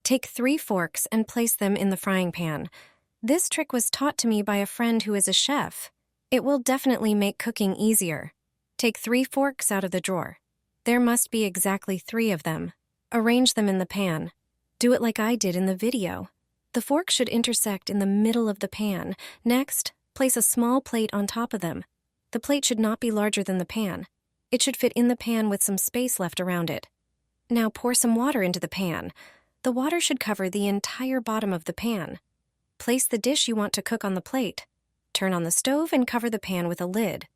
Take 3 forks and place them in the frying pan. This trick was taught to me by a friend who is a chef. It will definitely make cooking easier. Take 3 forks out of the drawer. There must be exactly 3 of them. Arrange them in the pan. Do it like I did in the video. The fork should intersect in the middle of the pan. Next, place a small plate on top of them. The plate should not be larger than the pan. It should fit in the pan with some space left around it. Now pour some water into the pan. The water should cover the entire bottom of the pan. Place the dish you want to cook on the plate. Turn on the stove and cover the pan with a lid.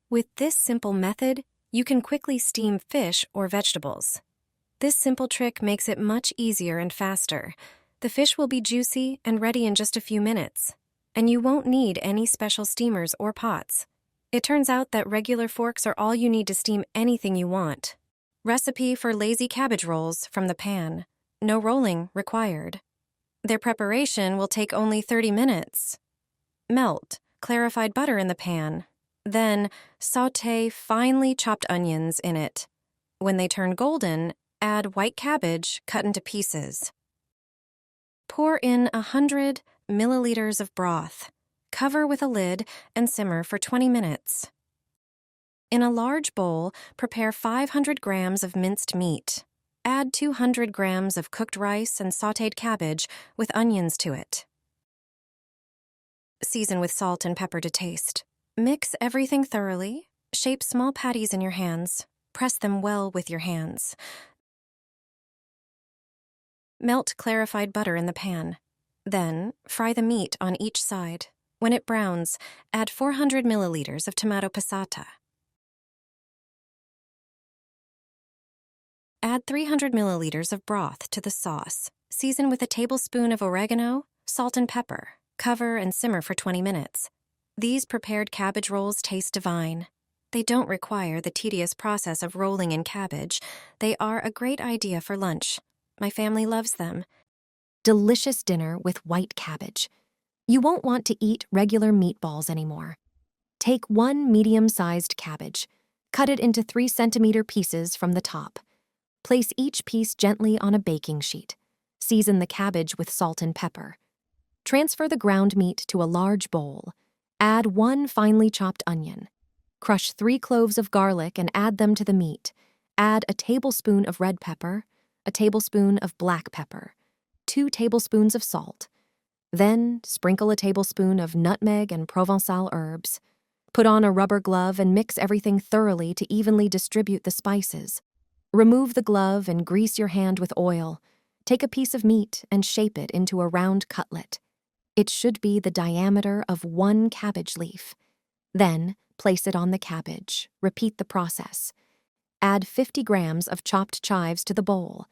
With this simple method, you can quickly steam fish or vegetables. This simple trick makes it much easier and faster. The fish will be juicy and ready in just a few minutes, and you won't need any special steamers or pots. It turns out that regular forks are all you need to steam anything you want. Recipe for lazy cabbage rolls from the pan. No rolling required. Their preparation will take only 30 minutes. Melt clarified butter in the pan. Then sauté finely chopped onions in it. When they turn golden, add white cabbage cut into pieces. Pour in 100 milliliters of broth. Cover with a lid and simmer for 20 minutes. In a large bowl, prepare 500 grams of minced meat. Add 200 grams of cooked rice and sautéed cabbage with onions to it. Season with salt and pepper to taste. Mix everything thoroughly. Shape small patties in your hands. Press them well with your hands. Melt clarified butter in the pan. Then, fry the meat on each side. When it browns, add 400 milliliters of tomato passata. Add 300 milliliters of broth to the sauce. Season with a tablespoon of oregano, salt and pepper. Cover and simmer for 20 minutes. These prepared cabbage rolls taste divine. They don't require the tedious process of rolling in cabbage. They are a great idea for lunch. My family loves them. Delicious dinner with white cabbage. You won't want to eat regular meatballs anymore. Take 1 medium-sized cabbage. Cut it into 3-centimeter pieces from the top. Place each piece gently on a baking sheet. Season the cabbage with salt and pepper. Transfer the ground meat to a large bowl. Add 1 finely chopped onion. Crush 3 cloves of garlic and add them to the meat. Add a tablespoon of red pepper, a tablespoon of black pepper, 2 tablespoons of salt. Then sprinkle a tablespoon of nutmeg and Provençal herbs. Put on a rubber glove and mix everything thoroughly to evenly distribute the spices. Remove the glove and grease your hand with oil. Take a piece of meat and shape it into a round cutlet. It should be the diameter of 1 cabbage leaf. Then, place it on the cabbage. Repeat the process. Add 50 grams of chopped chives to the bowl.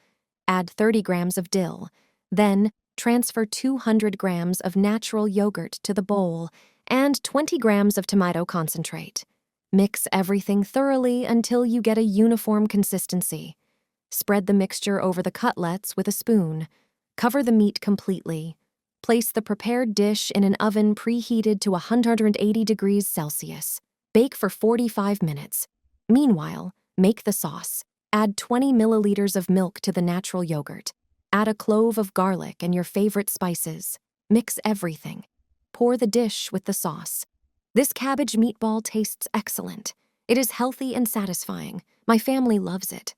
Add 30 grams of dill. Then, transfer 200 grams of natural yogurt to the bowl and 20 grams of tomato concentrate. Mix everything thoroughly until you get a uniform consistency. Spread the mixture over the cutlets with a spoon. Cover the meat completely. Place the prepared dish in an oven preheated to 180 degrees Celsius. Bake for 45 minutes. Meanwhile, make the sauce. Add 20 milliliters of milk to the natural yogurt. Add a clove of garlic and your favorite spices. Mix everything. Pour the dish with the sauce. This cabbage meatball tastes excellent. It is healthy and satisfying. My family loves it.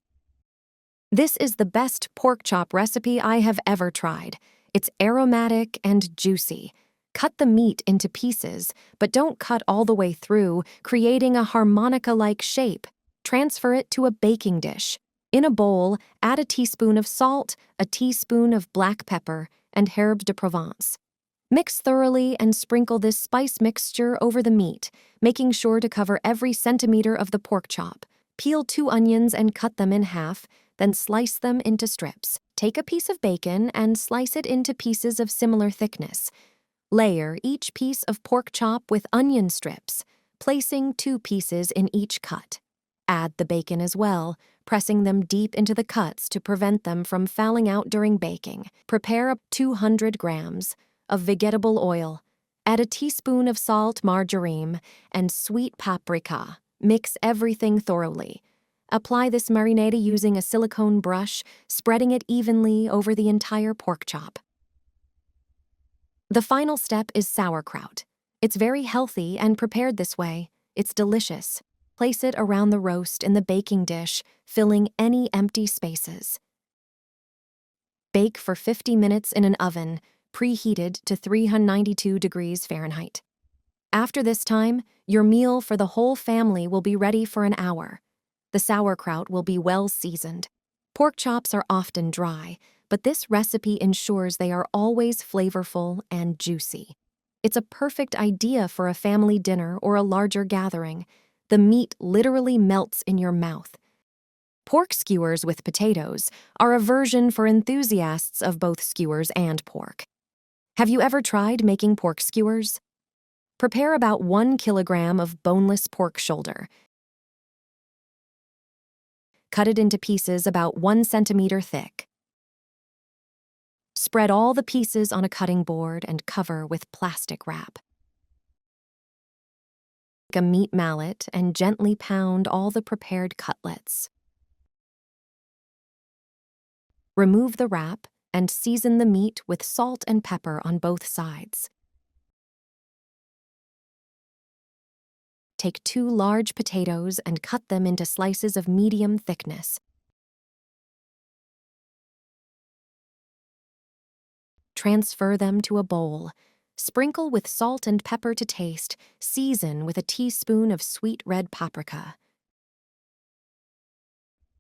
This is the best pork chop recipe I have ever tried. It's aromatic and juicy. Cut the meat into pieces, but don't cut all the way through, creating a harmonica-like shape. Transfer it to a baking dish. In a bowl, add a teaspoon of salt, a teaspoon of black pepper, and herbes de Provence. Mix thoroughly and sprinkle this spice mixture over the meat, making sure to cover every centimeter of the pork chop. Peel 2 onions and cut them in half, then slice them into strips. Take a piece of bacon and slice it into pieces of similar thickness. Layer each piece of pork chop with onion strips, placing 2 pieces in each cut. Add the bacon as well, pressing them deep into the cuts to prevent them from fouling out during baking. Prepare up 200 grams of vegetable oil. Add a teaspoon of salt marjoram and sweet paprika. Mix everything thoroughly. Apply this marinade using a silicone brush, spreading it evenly over the entire pork chop. The final step is sauerkraut. It's very healthy and prepared this way. It's delicious. Place it around the roast in the baking dish, filling any empty spaces. Bake for 50 minutes in an oven, preheated to 392 degrees Fahrenheit. After this time, your meal for the whole family will be ready for an hour. The sauerkraut will be well seasoned. Pork chops are often dry, but this recipe ensures they are always flavorful and juicy. It's a perfect idea for a family dinner or a larger gathering. The meat literally melts in your mouth. Pork skewers with potatoes are a version for enthusiasts of both skewers and pork. Have you ever tried making pork skewers? Prepare about 1 kilogram of boneless pork shoulder. Cut it into pieces about 1 centimeter thick. Spread all the pieces on a cutting board and cover with plastic wrap. Take a meat mallet and gently pound all the prepared cutlets. Remove the wrap and season the meat with salt and pepper on both sides. Take 2 large potatoes and cut them into slices of medium thickness. Transfer them to a bowl. Sprinkle with salt and pepper to taste. Season with a teaspoon of sweet red paprika.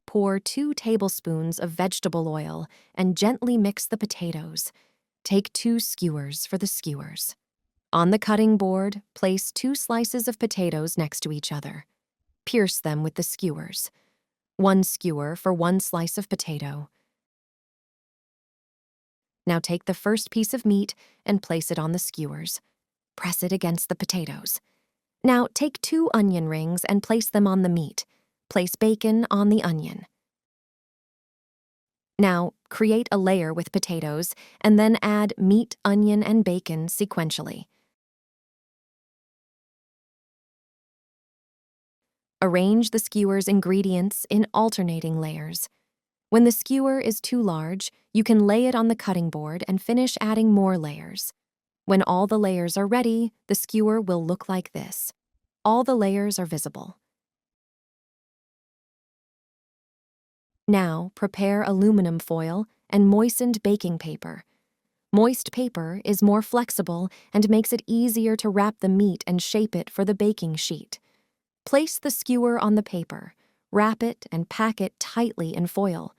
Pour 2 tablespoons of vegetable oil and gently mix the potatoes. Take 2 skewers for the skewers. On the cutting board, place 2 slices of potatoes next to each other. Pierce them with the skewers. 1 skewer for 1 slice of potato. Now take the first piece of meat and place it on the skewers. Press it against the potatoes. Now take 2 onion rings and place them on the meat. Place bacon on the onion. Now create a layer with potatoes and then add meat, onion, and bacon sequentially. Arrange the skewer's ingredients in alternating layers. When the skewer is too large, you can lay it on the cutting board and finish adding more layers. When all the layers are ready, the skewer will look like this. All the layers are visible. Now, prepare aluminum foil and moistened baking paper. Moist paper is more flexible and makes it easier to wrap the meat and shape it for the baking sheet. Place the skewer on the paper, wrap it, and pack it tightly in foil.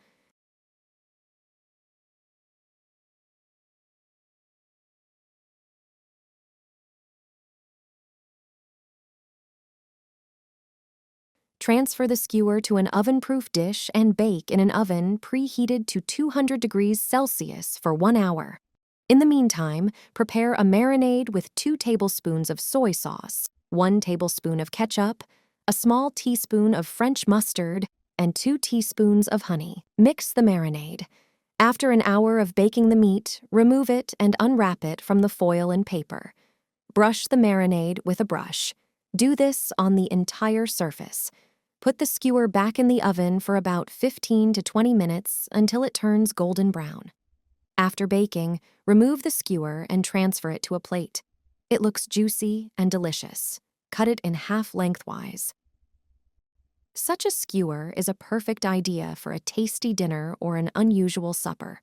Transfer the skewer to an oven-proof dish and bake in an oven preheated to 200 degrees Celsius for 1 hour. In the meantime, prepare a marinade with 2 tablespoons of soy sauce, 1 tablespoon of ketchup, a small teaspoon of French mustard, and 2 teaspoons of honey. Mix the marinade. After an hour of baking the meat, remove it and unwrap it from the foil and paper. Brush the marinade with a brush. Do this on the entire surface. Put the skewer back in the oven for about 15 to 20 minutes until it turns golden brown. After baking, remove the skewer and transfer it to a plate. It looks juicy and delicious. Cut it in half lengthwise. Such a skewer is a perfect idea for a tasty dinner or an unusual supper.